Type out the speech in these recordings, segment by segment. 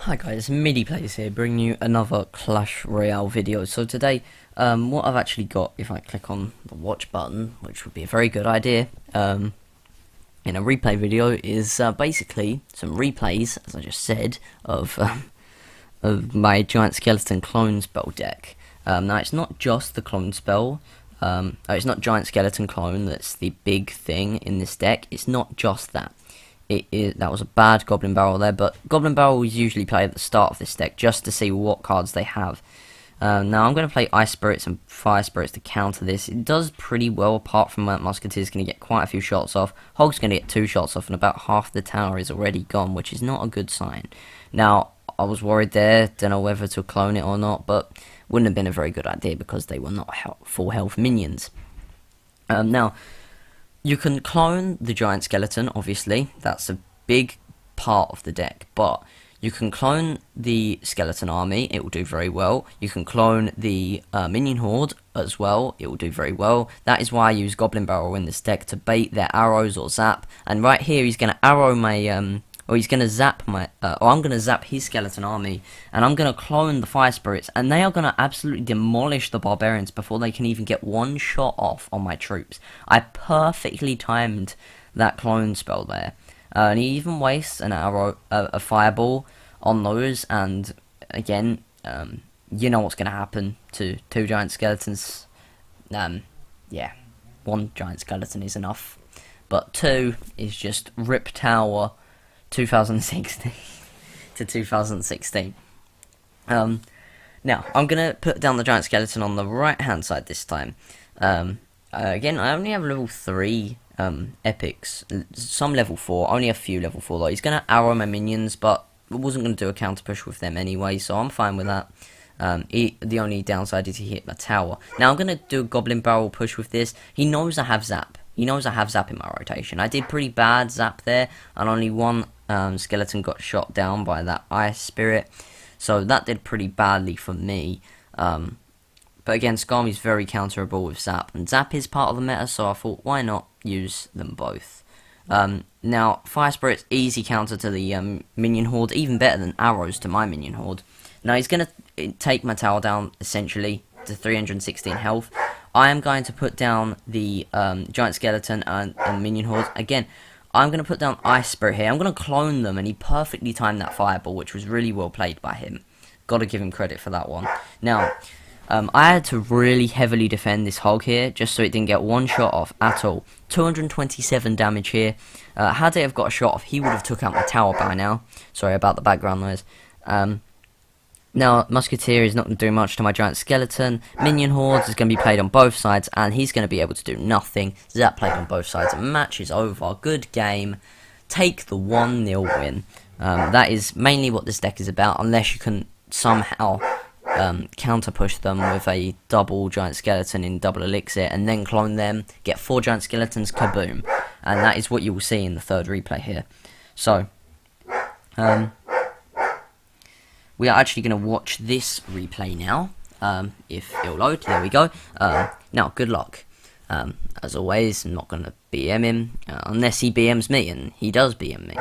Hi guys, MIDI Plays here, bringing you another Clash Royale video. So today, what I've actually got, if I click on the watch button, which would be a very good idea, in a replay video, is basically some replays, as I just said, of my Giant Skeleton Clone Spell deck. Now it's not just the Clone Spell, it's not Giant Skeleton Clone that's the big thing in this deck, it's not just that. That was a bad Goblin Barrel there, but Goblin Barrel is usually played at the start of this deck just to see what cards they have. Now I'm going to play Ice Spirits and Fire Spirits to counter this. It does pretty well, apart from that Musketeer's going to get quite a few shots off. Hog's going to get 2 shots off, and about half the tower is already gone, which is not a good sign. Now, I was worried there, don't know whether to clone it or not, but wouldn't have been a very good idea because they were not full health minions. Now, you can clone the Giant Skeleton, obviously, that's a big part of the deck, but you can clone the Skeleton Army, it will do very well. You can clone the Minion Horde as well, it will do very well. That is why I use Goblin Barrel in this deck to bait their arrows or zap, and right here he's going to arrow my, or he's going to zap my, or I'm going to zap his Skeleton Army, and I'm going to clone the Fire Spirits, and they are going to absolutely demolish the Barbarians before they can even get one shot off on my troops. I perfectly timed that clone spell there, and he even wastes an arrow, a fireball on those, and again, you know what's going to happen to 2 Giant Skeletons. Yeah, 1 Giant Skeleton is enough, but 2 is just Rip Tower 2016 to 2016. Now, I'm going to put down the Giant Skeleton on the right-hand side this time. Again, I only have level 3 epics, some level 4, only a few level 4 though. He's going to arrow my minions, but I wasn't going to do a counter push with them anyway, so I'm fine with that. The only downside is he hit my tower. Now, I'm going to do a Goblin Barrel push with this. He knows I have Zap. He knows I have Zap in my rotation. I did pretty bad Zap there, and only 1 skeleton got shot down by that Ice Spirit, so that did pretty badly for me. But again, Skarmy's very counterable with Zap, and Zap is part of the meta, so I thought, why not use them both? Now, Fire Spirit's easy counter to the Minion Horde, even better than arrows to my Minion Horde. Now, he's going to take my tower down, essentially, to 316 health. I am going to put down the Giant Skeleton and Minion Horde. Again, I'm going to put down Ice Spirit here. I'm going to clone them, and he perfectly timed that Fireball, which was really well played by him. Got to give him credit for that one. Now, I had to really heavily defend this Hog here, just so it didn't get 1 shot off at all. 227 damage here. Had it have got a shot off, he would have took out my tower by now. Sorry about the background noise. Now, Musketeer is not going to do much to my Giant Skeleton. Minion Hordes is going to be played on both sides, and he's going to be able to do nothing. Zap played on both sides, and match is over. Good game. Take the 1-0 win. That is mainly what this deck is about, unless you can somehow counter push them with a double Giant Skeleton in double Elixir, and then clone them, get 4 Giant Skeletons, kaboom. And that is what you will see in the 3rd replay here. So, we are actually going to watch this replay now, if it'll load. There we go. Now, good luck. As always, I'm not going to BM him, unless he BMs me, and he does BM me.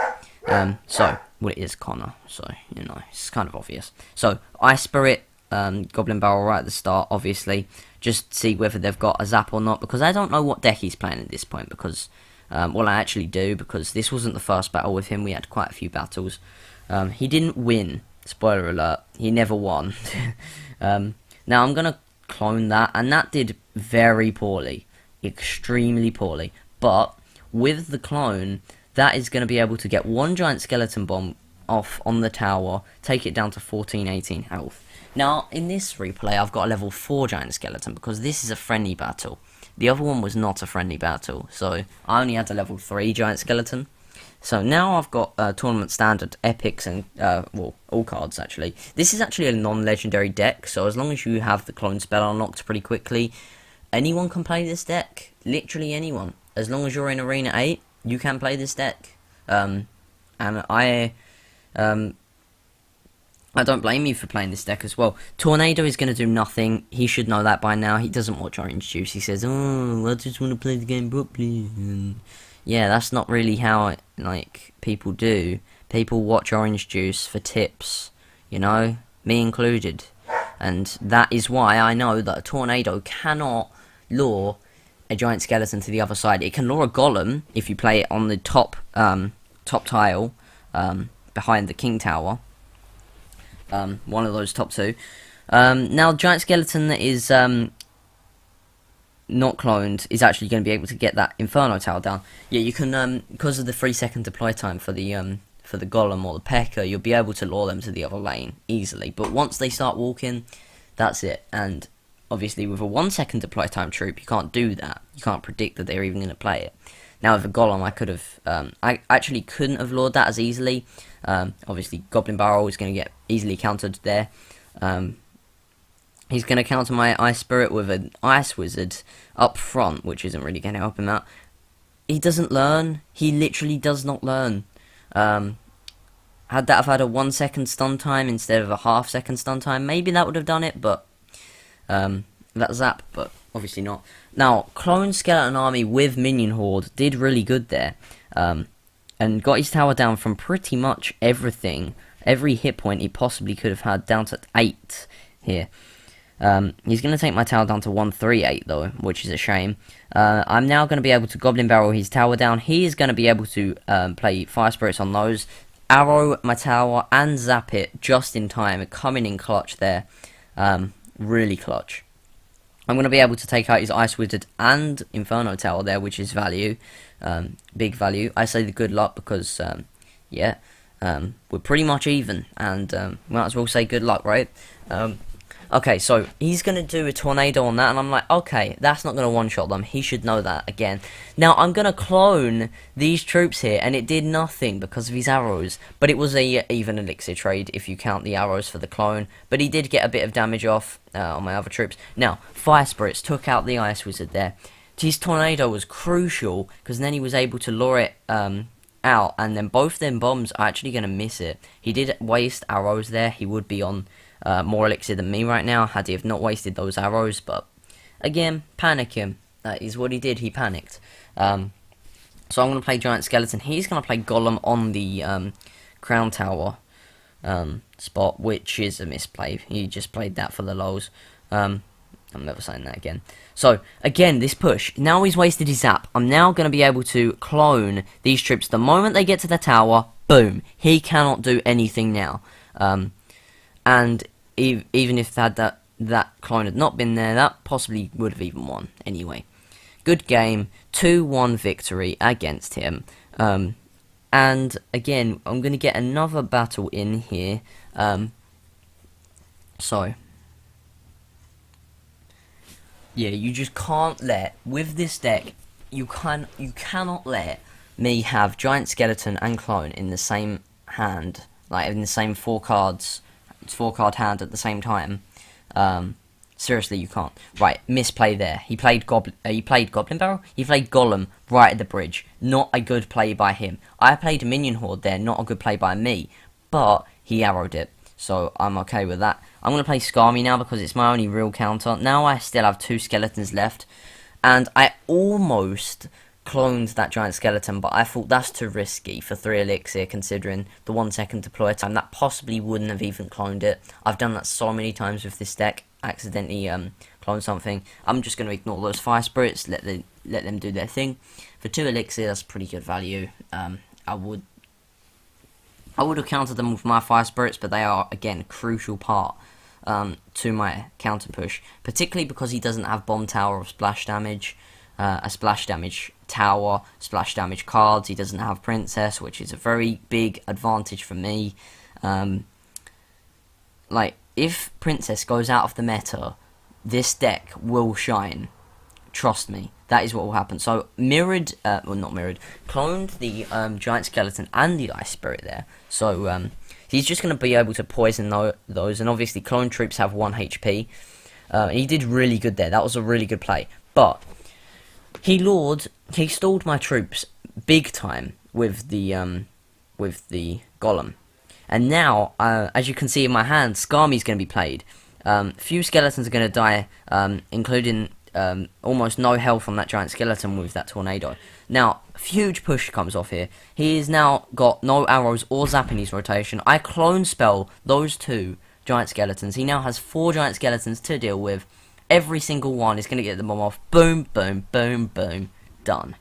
So, well, it is Connor, so, you know, it's kind of obvious. So, Ice Spirit, Goblin Barrel right at the start, obviously, just see whether they've got a Zap or not, because I don't know what deck he's playing at this point, because, well, I actually do, because this wasn't the first battle with him. We had quite a few battles. He didn't win. Spoiler alert, he never won. Now I'm going to clone that, and that did very poorly. Extremely poorly. But with the clone, that is going to be able to get 1 Giant Skeleton Bomb off on the tower, take it down to 14-18 health. Now, in this replay, I've got a level 4 Giant Skeleton, because this is a friendly battle. The other one was not a friendly battle, so I only had a level 3 Giant Skeleton. So now I've got Tournament Standard, Epics, and, well, all cards, actually. This is actually a non-legendary deck, so as long as you have the Clone Spell unlocked pretty quickly, anyone can play this deck. Literally anyone. As long as you're in Arena 8, you can play this deck. And I don't blame you for playing this deck as well. Tornado is going to do nothing. He should know that by now. He doesn't watch Orange Juice. He says, oh, I just want to play the game properly. And yeah, that's not really how, like, people do. People watch Orange Juice for tips you know, me included. And that is why I know that a tornado cannot lure a giant skeleton to the other side. It can lure a golem if you play it on the top tile behind the king tower. One of those top two. Now, giant skeleton that is not cloned is actually going to be able to get that inferno tower down. Yeah, you can because of the 3-second deploy time for the golem or the pecker, you'll be able to lure them to the other lane easily. But once they start walking, that's it. And obviously, with a 1-second deploy time troop, you can't do that. You can't predict that they're even going to play it. Now, with a golem, I could have, I actually couldn't have lured that as easily. Obviously, Goblin Barrel is going to get easily countered there. He's going to counter my Ice Spirit with an Ice Wizard up front, which isn't really going to help him out. He doesn't learn. He literally does not learn. Had that have had a 1-second stun time instead of a half-second stun time, maybe that would have done it, but that zap, but obviously not. Now, Clone Skeleton Army with Minion Horde did really good there, and got his tower down from pretty much everything, every hit point he possibly could have had, down to 8 here. He's going to take my tower down to 138 though, which is a shame. I'm now going to be able to Goblin Barrel his tower down. He is going to be able to play Fire Spirits on those, arrow my tower and zap it just in time, coming in clutch there, really clutch. I'm going to be able to take out his Ice Wizard and Inferno Tower there, which is value, big value. I say the good luck because, yeah, we're pretty much even, and might as well say good luck, right? Okay, so he's going to do a tornado on that, and I'm like, okay, that's not going to one-shot them. He should know that again. Now, I'm going to clone these troops here, and it did nothing because of his arrows. But it was a even elixir trade if you count the arrows for the clone. But he did get a bit of damage off on my other troops. Now, Fire Spirits took out the Ice Wizard there. His tornado was crucial, because then he was able to lure it out, and then both them bombs are actually going to miss it. He did waste arrows there. He would be on more elixir than me right now had he have not wasted those arrows, but again, panic him. That is what he did. He panicked. So I'm going to play Giant Skeleton. He's going to play Golem on the Crown Tower spot, which is a misplay. He just played that for the lols. I'm never saying that again. So, again, this push. Now he's wasted his zap. I'm now going to be able to clone these troops. The moment they get to the tower, boom. He cannot do anything now. And even if that clone had not been there, that possibly would have even won. Anyway, good game, 2-1 victory against him. And again, I'm going to get another battle in here. So, yeah, you just can't let, with this deck, you cannot let me have Giant Skeleton and Clone in the same hand, like in the same 4-card hand at the same time. Seriously, you can't. Right, misplay there. He played Goblin Barrel. He played Golem right at the bridge. Not a good play by him. I played Minion Horde there. Not a good play by me. But he arrowed it, so I'm okay with that. I'm going to play Skarmy now because it's my only real counter. Now I still have 2 skeletons left, and I almost cloned that Giant Skeleton, but I thought that's too risky for 3 elixir considering the 1-second deploy time. That possibly wouldn't have even cloned it. I've done that so many times with this deck, accidentally clone something. I'm just going to ignore those Fire Spirits, let them do their thing. For 2 elixir, that's pretty good value. I would have countered them with my Fire Spirits, but they are, again, a crucial part to my counter push, particularly because he doesn't have Bomb Tower or Splash Damage. A splash damage tower, splash damage cards. He doesn't have Princess, which is a very big advantage for me. Like, if Princess goes out of the meta, this deck will shine. Trust me, that is what will happen. So, cloned the Giant Skeleton and the Ice Spirit there. So, he's just going to be able to poison those, and obviously clone troops have 1 HP. He did really good there. That was a really good play. But he stalled my troops big time with the Golem. And now, as you can see in my hand, Skarmy's going to be played. Few skeletons are going to die, including almost no health on that Giant Skeleton with that tornado. Now, huge push comes off here. He's now got no arrows or zap in his rotation. I clone spell those 2 giant skeletons. He now has 4 giant skeletons to deal with. Every single one is going to get the bomb off. Boom, boom, boom, boom. Done.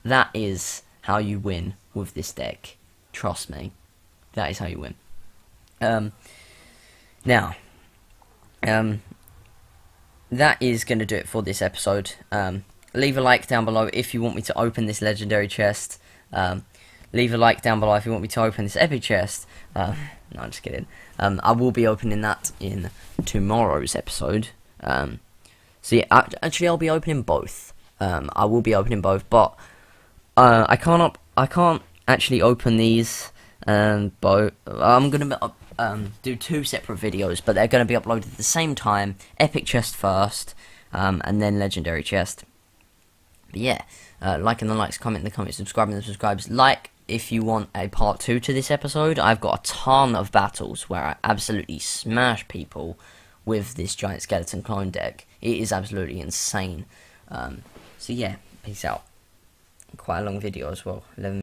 That is how you win with this deck. Trust me. That is how you win. Now, that is going to do it for this episode. Leave a like down below if you want me to open this legendary chest. Leave a like down below if you want me to open this epic chest. No, I'm just kidding. I will be opening that in tomorrow's episode. So yeah, actually I'll be opening both. I will be opening both, but I can't actually open these both. I'm gonna do 2 separate videos, but they're gonna be uploaded at the same time. Epic chest first, and then legendary chest. But yeah, like in the likes, comment in the comments, subscribe in the subscribes. Like if you want a part 2 to this episode. I've got a ton of battles where I absolutely smash people with this giant skeleton clone deck. It is absolutely insane. So yeah, peace out. Quite a long video as well, 11 minutes.